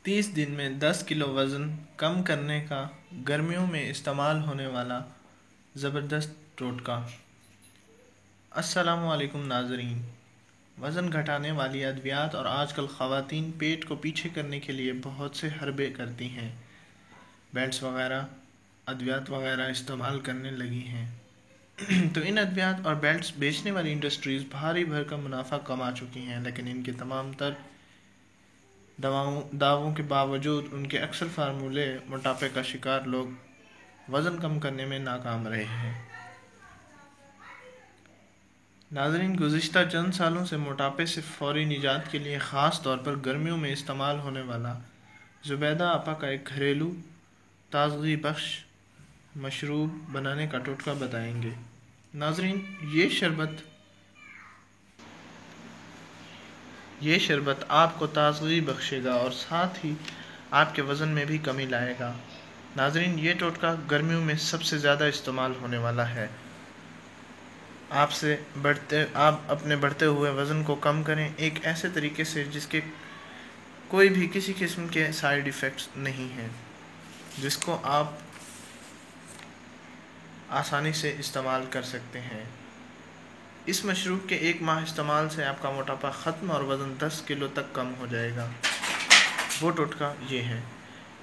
30 दिन में 10 किलो वज़न कम करने का गर्मियों में इस्तेमाल होने वाला ज़बरदस्त टोटका। अस्सलामु अलैकुम नाज़रीन। वज़न घटाने वाली अद्वियात और आजकल ख़वातीन पेट को पीछे करने के लिए बहुत से हरबे करती हैं, बेल्ट्स वगैरह अद्वियात वगैरह इस्तेमाल करने लगी हैं। तो इन अद्वियात और बेल्ट्स बेचने वाली इंडस्ट्रीज़ भारी भरकम मुनाफा कमा चुकी हैं, लेकिन इनके तमाम तर दावों के बावजूद उनके अक्सर फार्मूले मोटापे का शिकार लोग वज़न कम करने में नाकाम रहे हैं। नाज़रीन, गुज़िश्ता चंद सालों से मोटापे से फौरी निजात के लिए ख़ास तौर पर गर्मियों में इस्तेमाल होने वाला ज़ुबैदा आपा का एक घरेलू ताज़गी बख्श मशरूब बनाने का टोटका बताएंगे। नाज़रीन, ये शरबत आपको ताज़गी बख्शेगा और साथ ही आपके वज़न में भी कमी लाएगा। नाज़रीन, ये टोटका गर्मियों में सबसे ज़्यादा इस्तेमाल होने वाला है। आप अपने बढ़ते हुए वज़न को कम करें एक ऐसे तरीके से जिसके कोई भी किसी किस्म के साइड इफ़ेक्ट्स नहीं हैं, जिसको आप आसानी से इस्तेमाल कर सकते हैं। इस मशरूब के 1 माह इस्तेमाल से आपका मोटापा ख़त्म और वज़न 10 किलो तक कम हो जाएगा। वो टोटका ये है।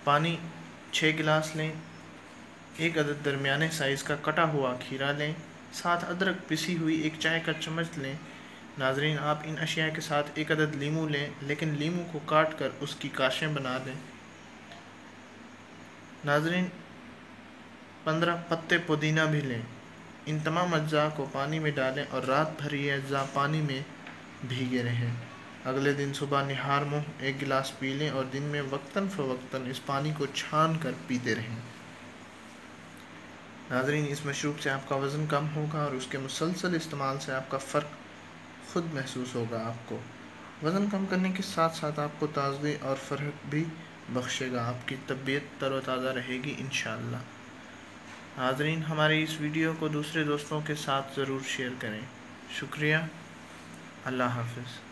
पानी 6 गिलास लें, 1 अदद दरमियाने साइज़ का कटा हुआ खीरा लें, साथ अदरक पिसी हुई 1 चाय का चम्मच लें। नाज़रीन, आप इन अशिया के साथ 1 अदद लीमू लें, लेकिन लीमू को काट कर उसकी काशें बना लें। नाज़रीन, 15 पत्ते पुदीना भी लें। इन तमाम अज्जा को पानी में डालें और रात भर ये अज्जा पानी में भीगे रहें। अगले दिन सुबह निहार मुँह 1 गिलास पी लें और दिन में वक्तन फ़वक्तन इस पानी को छान कर पीते रहें। नाज़रीन, इस मशरूब से आपका वज़न कम होगा और उसके मुसलसल इस्तेमाल से आपका फ़र्क खुद महसूस होगा। आपको वज़न कम करने के साथ साथ आपको ताज़गी और फ़र्क भी बख्शेगा। आपकी तबीयत तरोताज़ा रहेगी इंशाअल्लाह। नाज़रीन, हमारी इस वीडियो को दूसरे दोस्तों के साथ ज़रूर शेयर करें। शुक्रिया। अल्लाह हाफ़िज़।